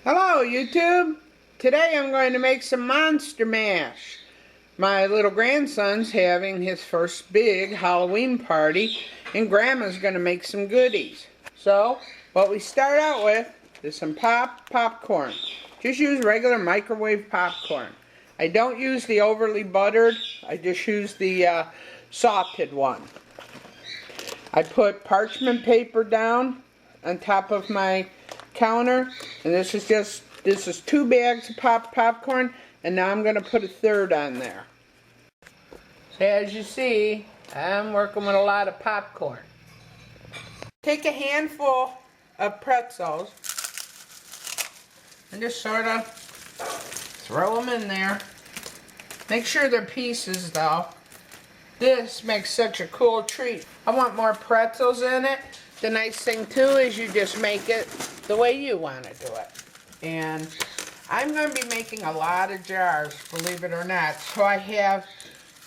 Hello YouTube! Today I'm going to make some monster mash. My little grandson's having his first big Halloween party and Grandma's going to make some goodies. So what we start out with is some popcorn. Just use regular microwave popcorn. I don't use the overly buttered, I just use the salted one. I put parchment paper down on top of my counter, and this is 2 bags of popcorn, and now I'm going to put a third on there. So as you see, I'm working with a lot of popcorn. Take a handful of pretzels and just sort of throw them in there. Make sure they're pieces though. This makes such a cool treat. I want more pretzels in it. The nice thing too is you just make it the way you want to do it. And I'm going to be making a lot of jars, believe it or not. So I have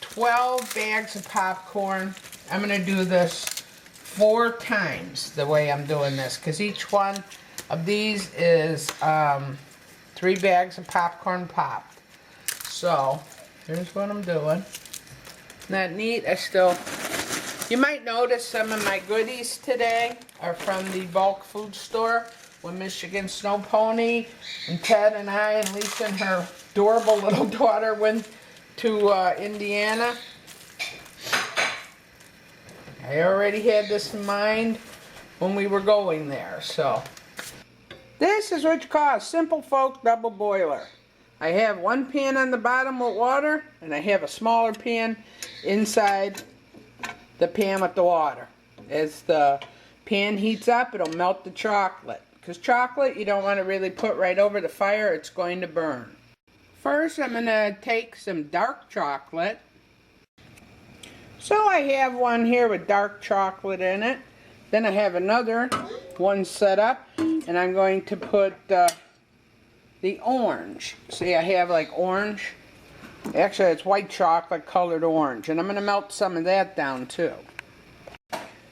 12 bags of popcorn. I'm going to do this 4 times the way I'm doing this, because each one of these is 3 bags of popcorn popped. So here's what I'm doing. Not neat. You might notice some of my goodies today are from the bulk food store when Michigan Snow Pony and Ted and I and Lisa and her adorable little daughter went to Indiana. I already had this in mind when we were going there. So this is what you call a simple folk double boiler. I have one pan on the bottom with water, and I have a smaller pan inside the pan with the water. As the pan heats up, it'll melt the chocolate. Because chocolate you don't want to really put right over the fire, it's going to burn. First I'm going to take some dark chocolate. So I have one here with dark chocolate in it. Then I have another one set up, and I'm going to put the orange. See, I have like orange. Actually, it's white chocolate colored orange, and I'm going to melt some of that down too.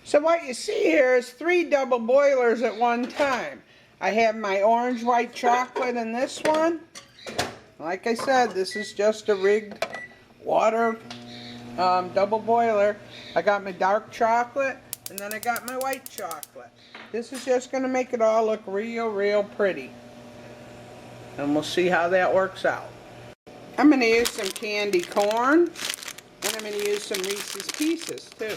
So what you see here is 3 double boilers at one time. I have my orange white chocolate in this one. Like I said, this is just a rigged water double boiler. I got my dark chocolate, and then I got my white chocolate. This is just going to make it all look real pretty. And we'll see how that works out. I'm going to use some candy corn, and I'm going to use some Reese's Pieces too.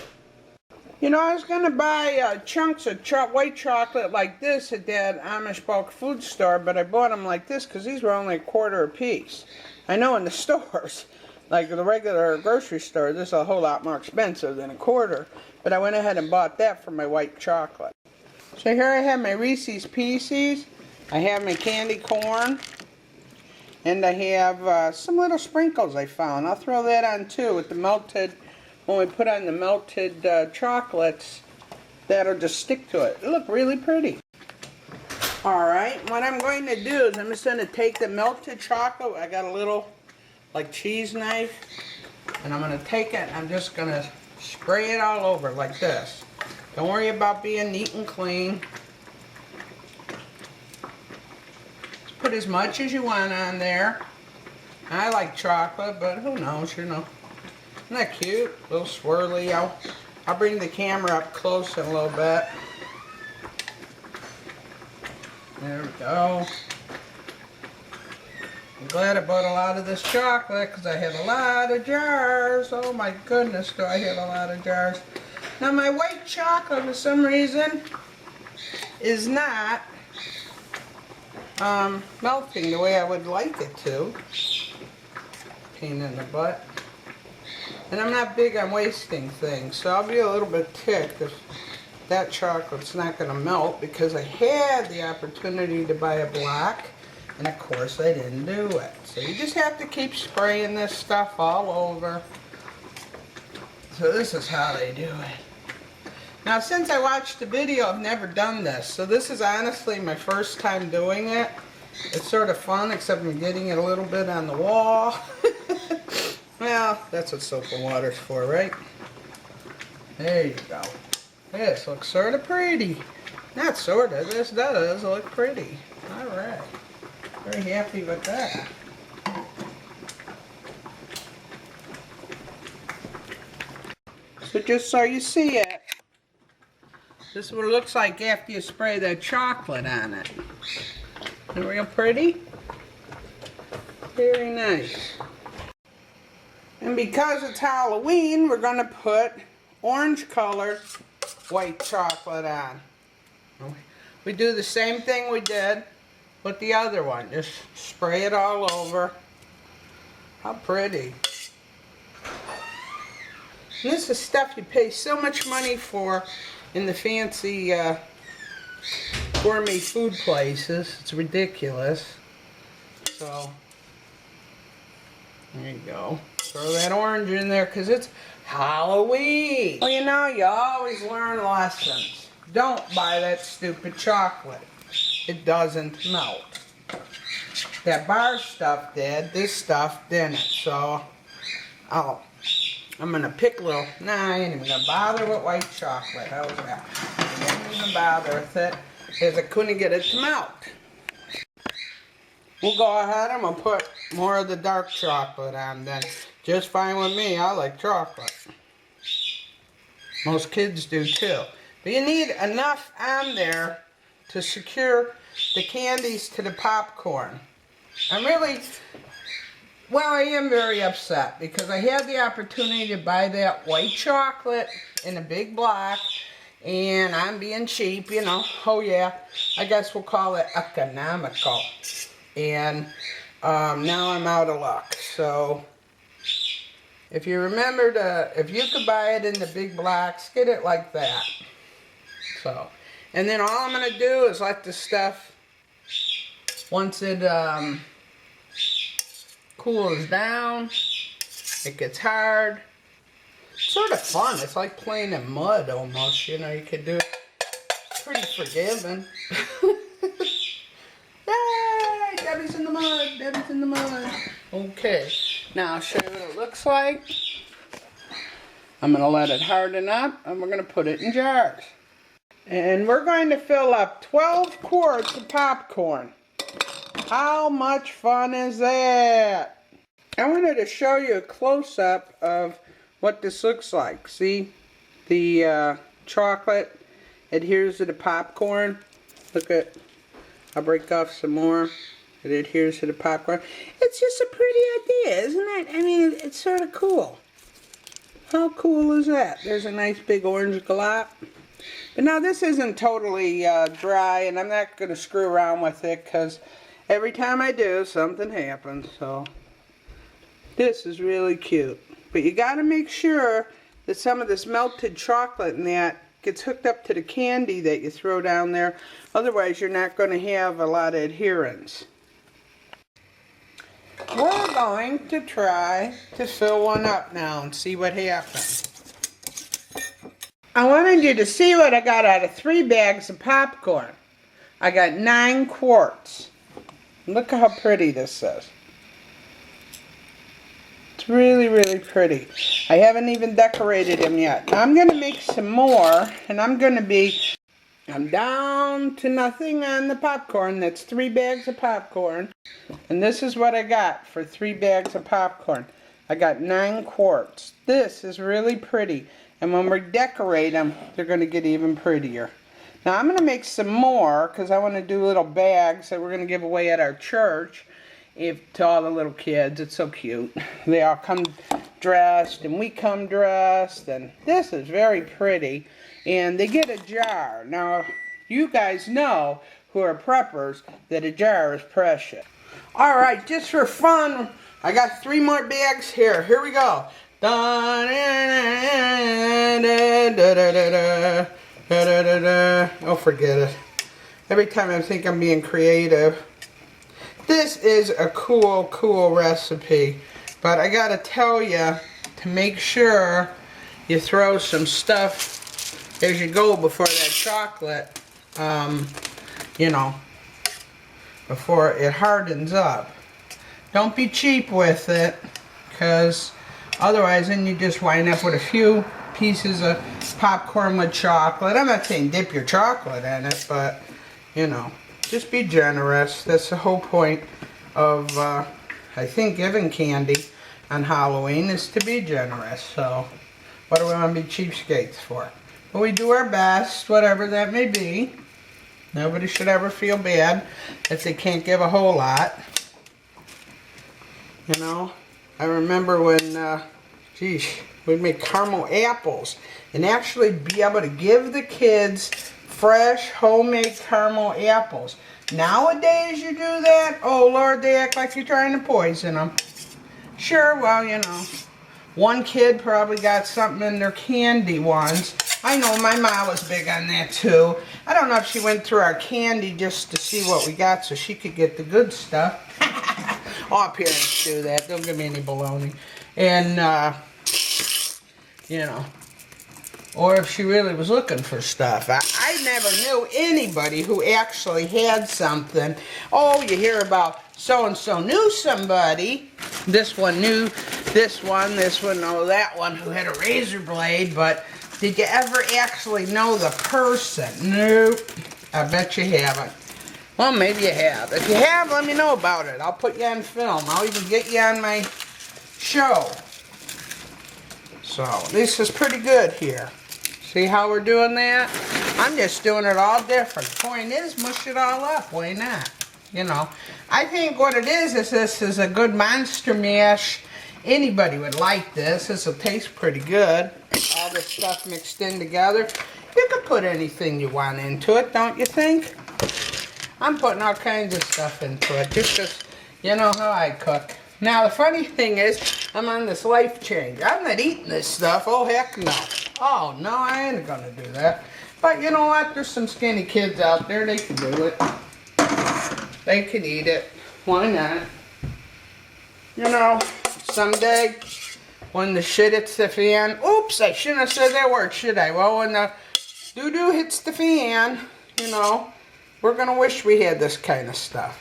You know, I was going to buy chunks of white chocolate like this at that Amish bulk food store, but I bought them like this because these were only $1 a piece. I know in the stores, like the regular grocery store, this is a whole lot more expensive than $1, but I went ahead and bought that for my white chocolate. So here I have my Reese's Pieces. I have my candy corn, and I have some little sprinkles I found. I'll throw that on too with the melted, when we put on the melted chocolates, that'll just stick to it. It'll look really pretty. Alright, what I'm going to do is I'm just going to take the melted chocolate, I got a little like cheese knife, and I'm going to take it and I'm just going to spray it all over like this. Don't worry about being neat and clean. Put as much as you want on there. I like chocolate, but who knows, you know. Isn't that cute? A little swirly. I'll bring the camera up close in a little bit. There we go. I'm glad I bought a lot of this chocolate because I have a lot of jars. Oh my goodness, do I have a lot of jars. Now my white chocolate, for some reason, is not melting the way I would like it to. Pain in the butt. And I'm not big on wasting things, so I'll be a little bit ticked if that chocolate's not going to melt, because I had the opportunity to buy a block, and of course I didn't do it. So you just have to keep spraying this stuff all over. So this is how they do it. Now, since I watched the video, I've never done this, so this is honestly my first time doing it. It's sort of fun, except I'm getting it a little bit on the wall. Well, that's what soap and water's for, right? There you go. This looks sort of pretty. Not sort of, this does look pretty. Alright. Very happy with that. So just so you see it, this is what it looks like after you spray that chocolate on it. Isn't it real pretty? Very nice. And because it's Halloween, we're going to put orange colored white chocolate on. We do the same thing we did with the other one. Just spray it all over. How pretty. And this is stuff you pay so much money for in the fancy gourmet food places. It's ridiculous. So, there you go. Throw that orange in there because it's Halloween. Well, you know, you always learn lessons. Don't buy that stupid chocolate. It doesn't melt. That bar stuff did. This stuff didn't. So, I'm going to pick a little. Nah, I ain't even going to bother with white chocolate. How's that? I ain't even bother with it because I couldn't get it to melt. We'll go ahead. I'm going to put more of the dark chocolate on then. Just fine with me. I like chocolate. Most kids do too. But you need enough on there to secure the candies to the popcorn. I'm really, well, I am very upset because I had the opportunity to buy that white chocolate in a big block, and I'm being cheap, you know. Oh yeah, I guess we'll call it economical. And now I'm out of luck. So if you remember if you could buy it in the big blocks, get it like that. So, and then all I'm going to do is let the stuff, once it cools down, it gets hard. It's sort of fun. It's like playing in mud almost, you know. You could do it. It's pretty forgiving. Yay! Debbie's in the mud. Debbie's in the mud. Okay. Now I'll show you what it looks like. I'm going to let it harden up, and we're going to put it in jars. And we're going to fill up 12 quarts of popcorn. How much fun is that? I wanted to show you a close-up of what this looks like. See, the chocolate adheres to the popcorn. Look at, I'll break off some more. It adheres to the popcorn. It's just a pretty idea, isn't it? I mean, it's sort of cool. How cool is that? There's a nice big orange glop. But now this isn't totally dry, and I'm not going to screw around with it because every time I do, something happens. So this is really cute. But you got to make sure that some of this melted chocolate and that gets hooked up to the candy that you throw down there. Otherwise, you're not going to have a lot of adherence. We're going to try to fill one up now and see what happens. I wanted you to see what I got out of 3 bags of popcorn. I got 9 quarts. Look how pretty this is. It's really, really pretty. I haven't even decorated them yet. Now I'm going to make some more, and I'm down to nothing on the popcorn. That's 3 bags of popcorn. And this is what I got for 3 bags of popcorn. I got 9 quarts. This is really pretty. And when we decorate them, they're going to get even prettier. Now I'm going to make some more because I want to do little bags that we're going to give away at our church to all the little kids. It's so cute. They all come dressed and we come dressed. And this is very pretty. And they get a jar. Now you guys know who are preppers that a jar is precious. Alright, just for fun, I got 3 more bags here. Here we go. Oh, forget it. Every time I think I'm being creative. This is a cool recipe. But I gotta tell you to make sure you throw some stuff as you go before that chocolate, you know, before it hardens up. Don't be cheap with it, because otherwise, then you just wind up with a few pieces of popcorn with chocolate. I'm not saying dip your chocolate in it, but, you know, just be generous. That's the whole point of, I think, giving candy on Halloween is to be generous. So what do we want to be cheapskates for? But we do our best, whatever that may be. Nobody should ever feel bad if they can't give a whole lot. You know, I remember when, we'd make caramel apples and actually be able to give the kids fresh homemade caramel apples. Nowadays you do that, oh Lord, they act like you're trying to poison them. Sure, well, you know, one kid probably got something in their candy ones. I know my mom was big on that too. I don't know if she went through our candy just to see what we got so she could get the good stuff. All parents do that. Don't give me any baloney. And, you know, or if she really was looking for stuff. I never knew anybody who actually had something. Oh, you hear about so-and-so knew somebody. This one knew this one, oh, that one who had a razor blade, but did you ever actually know the person? Nope. I bet you haven't. Well, maybe you have. If you have, let me know about it. I'll put you on film. I'll even get you on my show. So, this is pretty good here. See how we're doing that? I'm just doing it all different. Point is, mush it all up. Why not? You know, I think what it is this is a good monster mash. Anybody would like this. This will taste pretty good. All this stuff mixed in together. You can put anything you want into it, don't you think? I'm putting all kinds of stuff into it, just because you know how I cook. Now, the funny thing is, I'm on this life change. I'm not eating this stuff. Oh, heck no. Oh, no, I ain't gonna do that. But you know what? There's some skinny kids out there. They can do it. They can eat it. Why not? You know, someday, when the shit hits the fan, oops, I shouldn't have said that word, should I? Well, when the doo-doo hits the fan, you know, we're going to wish we had this kind of stuff.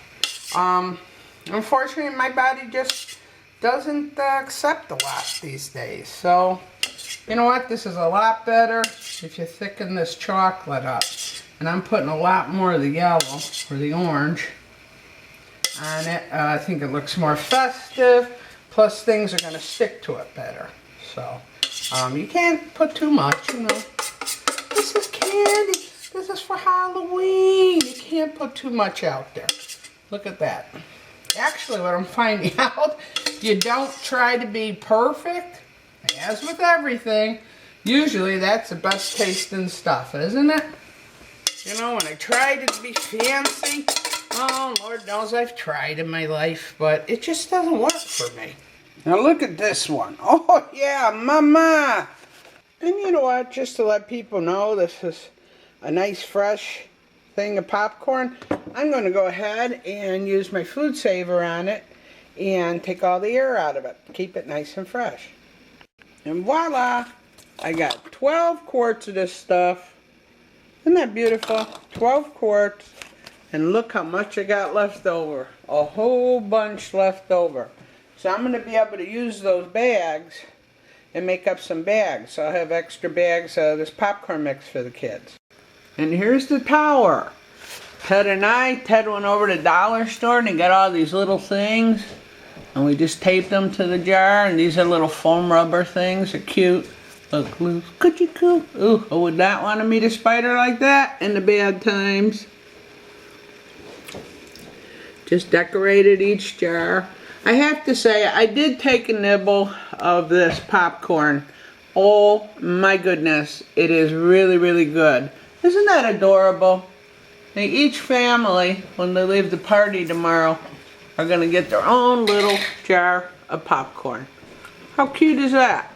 Unfortunately, my body just doesn't accept a lot these days. So, you know what? This is a lot better if you thicken this chocolate up. And I'm putting a lot more of the yellow, or the orange, on it. I think it looks more festive. Plus, things are going to stick to it better. So, you can't put too much, you know. This is candy. This is for Halloween. You can't put too much out there. Look at that. Actually, what I'm finding out, you don't try to be perfect. As with everything, usually that's the best tasting stuff, isn't it? You know, when I try to be fancy, oh, Lord knows I've tried in my life, but it just doesn't work for me. Now look at this one. Oh, yeah, mama. And you know what, just to let people know this is a nice fresh thing of popcorn, I'm going to go ahead and use my food saver on it and take all the air out of it. Keep it nice and fresh. And voila! I got 12 quarts of this stuff. Isn't that beautiful? 12 quarts. And look how much I got left over. A whole bunch left over. So I'm going to be able to use those bags and make up some bags. So I'll have extra bags of this popcorn mix for the kids. And here's the tower. Ted went over to the dollar store and he got all these little things. And we just taped them to the jar. And these are little foam rubber things. They're cute. Look, loose. Coochie coo. Ooh, I would not want to meet a spider like that in the bad times. Just decorated each jar. I have to say, I did take a nibble of this popcorn. Oh my goodness, it is really, really good. Isn't that adorable? And each family, when they leave the party tomorrow, are going to get their own little jar of popcorn. How cute is that?